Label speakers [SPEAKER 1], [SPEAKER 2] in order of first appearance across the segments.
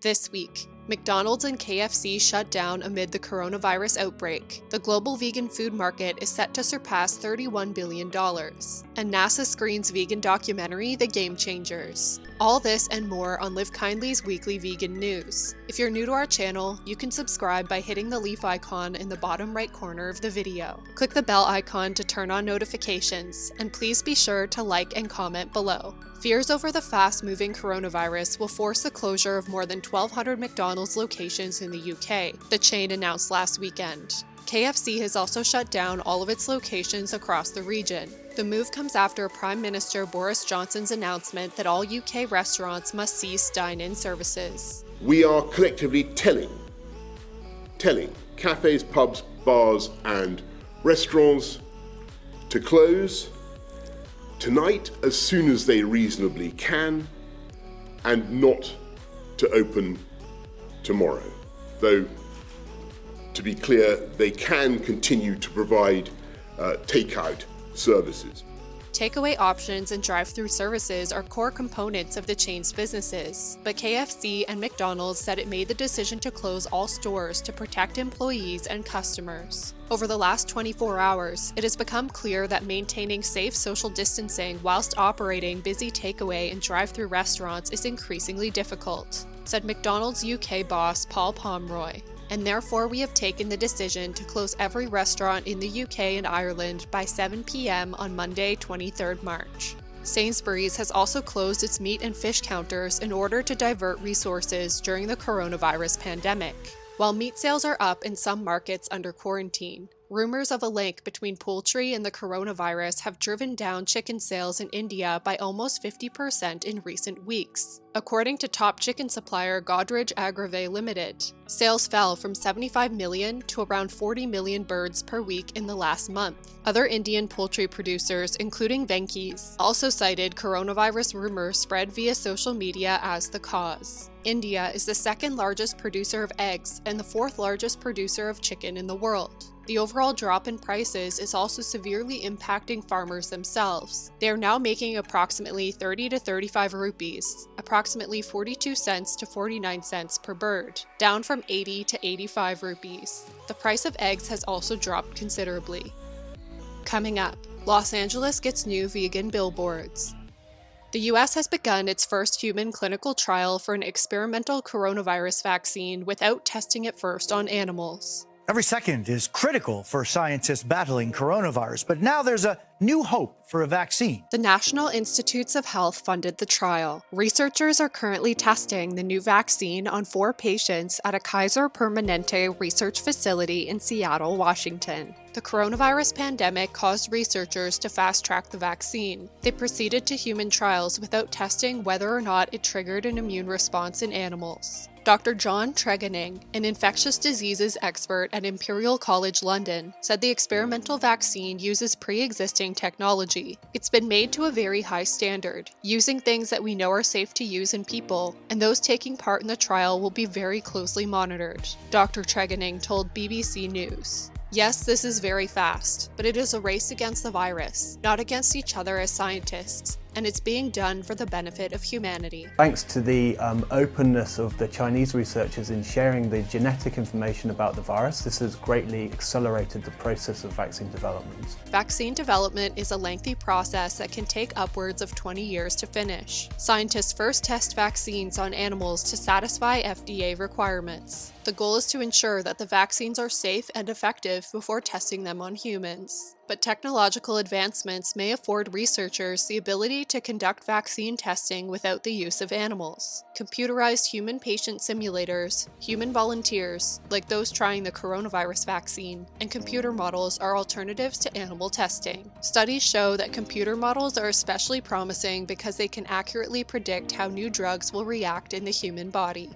[SPEAKER 1] This week, McDonald's and KFC shut down amid the coronavirus outbreak. The global vegan food market is set to surpass $31 billion. And NASA screens vegan documentary, The Game Changers. All this and more on LIVEKINDLY's weekly vegan news. If you're new to our channel, you can subscribe by hitting the leaf icon in the bottom right corner of the video. Click the bell icon to turn on notifications, and please be sure to like and comment below. Fears over the fast-moving coronavirus will force the closure of more than 1,200 McDonald's locations in the UK, the chain announced last weekend. KFC has also shut down all of its locations across the region. The move comes after Prime Minister Boris Johnson's announcement that all UK restaurants must cease dine-in services.
[SPEAKER 2] We are collectively telling cafes, pubs, bars and restaurants to close tonight as soon as they reasonably can, and not to open tomorrow. Though, to be clear, they can continue to provide takeout services.
[SPEAKER 1] Takeaway options and drive-thru services are core components of the chain's businesses, but KFC and McDonald's said it made the decision to close all stores to protect employees and customers. Over the last 24 hours, it has become clear that maintaining safe social distancing whilst operating busy takeaway and drive-thru restaurants is increasingly difficult, said McDonald's UK boss Paul Pomeroy. And therefore we have taken the decision to close every restaurant in the UK and Ireland by 7 p.m. on Monday, 23rd March. Sainsbury's has also closed its meat and fish counters in order to divert resources during the coronavirus pandemic. While meat sales are up in some markets under quarantine, rumors of a link between poultry and the coronavirus have driven down chicken sales in India by almost 50% in recent weeks. According to top chicken supplier Godrej Agrawal Limited, sales fell from 75 million to around 40 million birds per week in the last month. Other Indian poultry producers, including Venky's, also cited coronavirus rumors spread via social media as the cause. India is the second largest producer of eggs and the fourth largest producer of chicken in the world. The overall drop in prices is also severely impacting farmers themselves. They are now making approximately 30 to 35 rupees, approximately 42 cents to 49 cents per bird, down from 80 to 85 rupees. The price of eggs has also dropped considerably. Coming up, Los Angeles gets new vegan billboards. The US has begun its first human clinical trial for an experimental coronavirus vaccine without testing it first on animals.
[SPEAKER 3] Every second is critical for scientists battling coronavirus, but now there's a new hope for a vaccine.
[SPEAKER 1] The National Institutes of Health funded the trial. Researchers are currently testing the new vaccine on 4 patients at a Kaiser Permanente research facility in Seattle, Washington. The coronavirus pandemic caused researchers to fast-track the vaccine. They proceeded to human trials without testing whether or not it triggered an immune response in animals. Dr. John Tregenning, an infectious diseases expert at Imperial College London, said the experimental vaccine uses pre-existing technology. It's been made to a very high standard, using things that we know are safe to use in people, and those taking part in the trial will be very closely monitored, Dr. Tregenning told BBC News. Yes, this is very fast, but it is a race against the virus, not against each other as scientists, and it's being done for the benefit of humanity.
[SPEAKER 4] Thanks to the openness of the Chinese researchers in sharing the genetic information about the virus, this has greatly accelerated the process of vaccine development.
[SPEAKER 1] Vaccine development is a lengthy process that can take upwards of 20 years to finish. Scientists first test vaccines on animals to satisfy FDA requirements. The goal is to ensure that the vaccines are safe and effective before testing them on humans. But technological advancements may afford researchers the ability to conduct vaccine testing without the use of animals. Computerized human patient simulators, human volunteers, like those trying the coronavirus vaccine, and computer models are alternatives to animal testing. Studies show that computer models are especially promising because they can accurately predict how new drugs will react in the human body.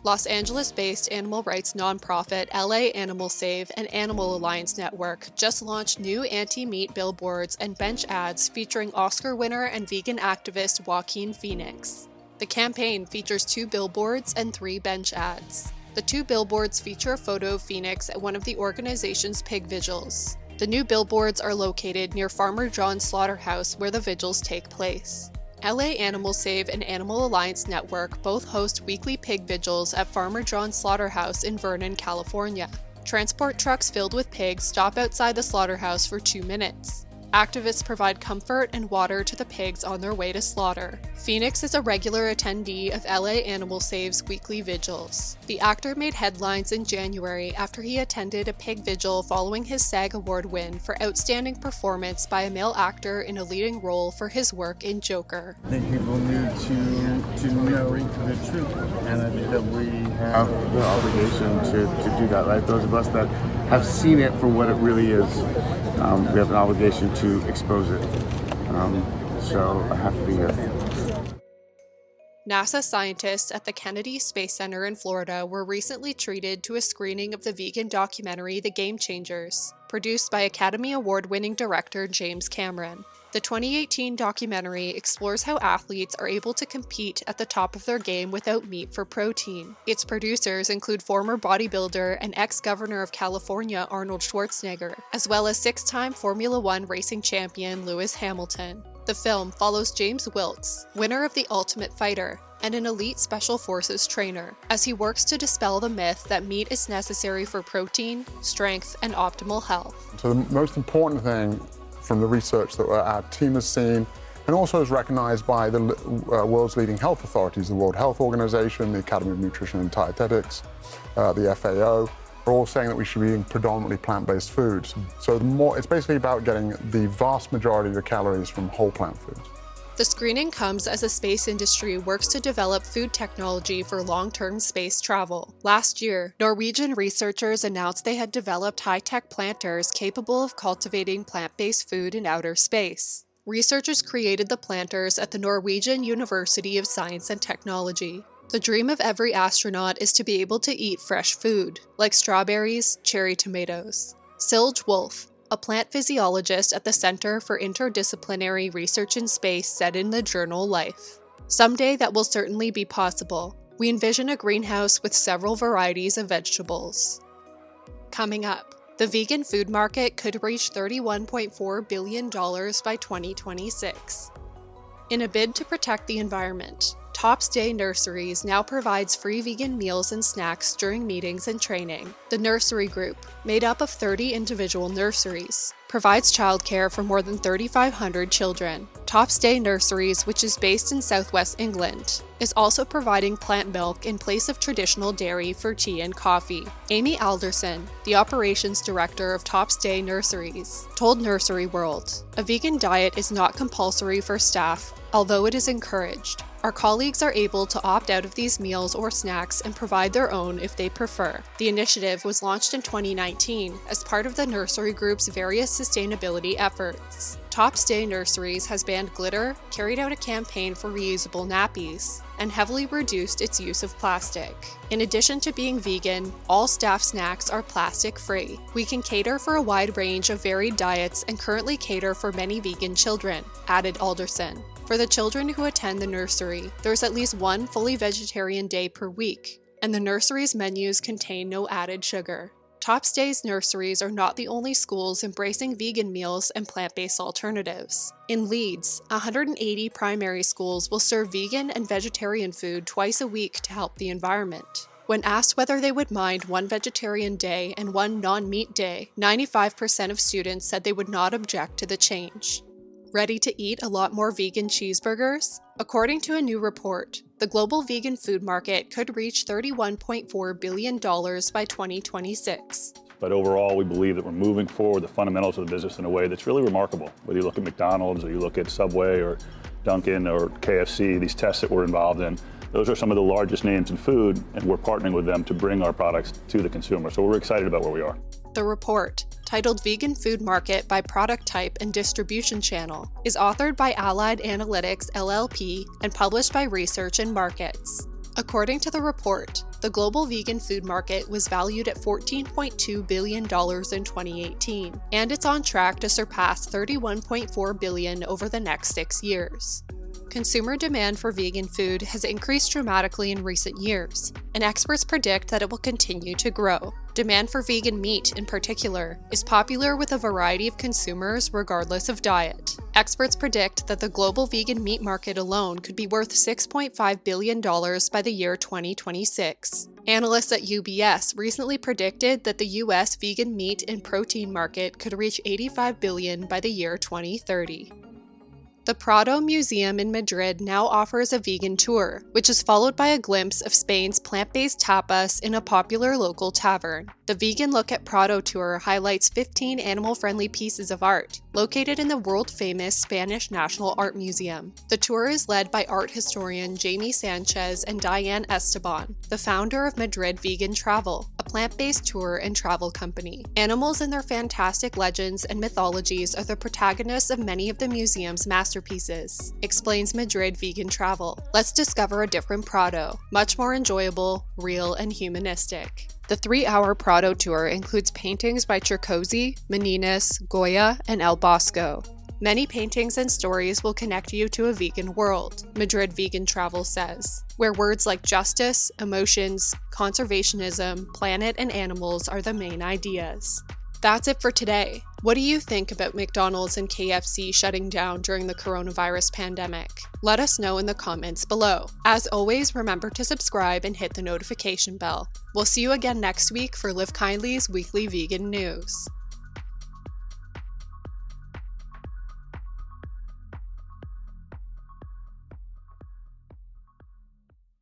[SPEAKER 1] Los Angeles-based animal rights nonprofit LA Animal Save and Animal Alliance Network just launched new anti-meat billboards and bench ads featuring Oscar winner and vegan activist Joaquin Phoenix. The campaign features 2 billboards and 3 bench ads. The 2 billboards feature a photo of Phoenix at one of the organization's pig vigils. The new billboards are located near Farmer John's slaughterhouse where the vigils take place. LA Animal Save and Animal Alliance Network both host weekly pig vigils at Farmer John's Slaughterhouse in Vernon, California. Transport trucks filled with pigs stop outside the slaughterhouse for 2 minutes. Activists provide comfort and water to the pigs on their way to slaughter. Phoenix is a regular attendee of LA Animal Save's weekly vigils. The actor made headlines in January after he attended a pig vigil following his SAG Award win for outstanding performance by a male actor in a leading role for his work in Joker.
[SPEAKER 5] I think people need to know the truth, and I think that we have the obligation to do that, right? Those of us that have seen it for what it really is, we have an obligation to expose it. So I have to be here.
[SPEAKER 1] NASA scientists at the Kennedy Space Center in Florida were recently treated to a screening of the vegan documentary The Game Changers, produced by Academy Award-winning director James Cameron. The 2018 documentary explores how athletes are able to compete at the top of their game without meat for protein. Its producers include former bodybuilder and ex-governor of California Arnold Schwarzenegger, as well as 6-time Formula One racing champion Lewis Hamilton. The film follows James Wilkes, winner of The Ultimate Fighter, and an elite special forces trainer, as he works to dispel the myth that meat is necessary for protein, strength, and optimal health.
[SPEAKER 6] So the most important thing from the research that our team has seen, and also is recognized by the world's leading health authorities, the World Health Organization, the Academy of Nutrition and Dietetics, the FAO, are all saying that we should be eating predominantly plant-based foods. So it's basically about getting the vast majority of the calories from whole plant foods.
[SPEAKER 1] The screening comes as the space industry works to develop food technology for long-term space travel. Last year, Norwegian researchers announced they had developed high-tech planters capable of cultivating plant-based food in outer space. Researchers created the planters at the Norwegian University of Science and Technology. The dream of every astronaut is to be able to eat fresh food, like strawberries, cherry tomatoes. Silge Wolf, a plant physiologist at the Center for Interdisciplinary Research in Space, said in the journal Life, "Someday that will certainly be possible. We envision a greenhouse with several varieties of vegetables." Coming up, the vegan food market could reach $31.4 billion by 2026. In a bid to protect the environment, Tops Day Nurseries now provides free vegan meals and snacks during meetings and training. The Nursery Group, made up of 30 individual nurseries, provides childcare for more than 3,500 children. Tops Day Nurseries, which is based in southwest England, is also providing plant milk in place of traditional dairy for tea and coffee. Amy Alderson, the operations director of Tops Day Nurseries, told Nursery World, "A vegan diet is not compulsory for staff, although it is encouraged. Our colleagues are able to opt out of these meals or snacks and provide their own if they prefer." The initiative was launched in 2019 as part of the Nursery Group's various sustainability efforts. Tops Day Nurseries has banned glitter, carried out a campaign for reusable nappies, and heavily reduced its use of plastic. In addition to being vegan, all staff snacks are plastic-free. We can cater for a wide range of varied diets and currently cater for many vegan children, added Alderson. For the children who attend the nursery, there's at least one fully vegetarian day per week, and the nursery's menus contain no added sugar. Tops Day's nurseries are not the only schools embracing vegan meals and plant-based alternatives. In Leeds, 180 primary schools will serve vegan and vegetarian food twice a week to help the environment. When asked whether they would mind one vegetarian day and one non-meat day, 95% of students said they would not object to the change. Ready to eat a lot more vegan cheeseburgers? According to a new report, the global vegan food market could reach $31.4 billion by 2026.
[SPEAKER 7] But overall, we believe that we're moving forward the fundamentals of the business in a way that's really remarkable. Whether you look at McDonald's or you look at Subway or Dunkin' or KFC, these tests that we're involved in, those are some of the largest names in food, and we're partnering with them to bring our products to the consumer. So we're excited about where we are.
[SPEAKER 1] The report, titled Vegan Food Market by Product Type and Distribution Channel, is authored by Allied Analytics LLP and published by Research and Markets. According to the report, the global vegan food market was valued at $14.2 billion in 2018, and it's on track to surpass $31.4 billion over the next 6 years. Consumer demand for vegan food has increased dramatically in recent years, and experts predict that it will continue to grow. Demand for vegan meat, in particular, is popular with a variety of consumers regardless of diet. Experts predict that the global vegan meat market alone could be worth $6.5 billion by the year 2026. Analysts at UBS recently predicted that the US vegan meat and protein market could reach $85 billion by the year 2030. The Prado Museum in Madrid now offers a vegan tour, which is followed by a glimpse of Spain's plant-based tapas in a popular local tavern. The Vegan Look at Prado tour highlights 15 animal-friendly pieces of art, located in the world-famous Spanish National Art Museum. The tour is led by art historian Jamie Sanchez and Diane Esteban, the founder of Madrid Vegan Travel, a plant-based tour and travel company. Animals and their fantastic legends and mythologies are the protagonists of many of the museum's masterpieces, explains Madrid Vegan Travel. Let's discover a different Prado, much more enjoyable, real, and humanistic. The 3-hour Prado tour includes paintings by Cherkozy, Meninas, Goya, and El Bosco. Many paintings and stories will connect you to a vegan world, Madrid Vegan Travel says, where words like justice, emotions, conservationism, planet, and animals are the main ideas. That's it for today. What do you think about McDonald's and KFC shutting down during the coronavirus pandemic? Let us know in the comments below. As always, remember to subscribe and hit the notification bell. We'll see you again next week for Live Kindly's weekly vegan news.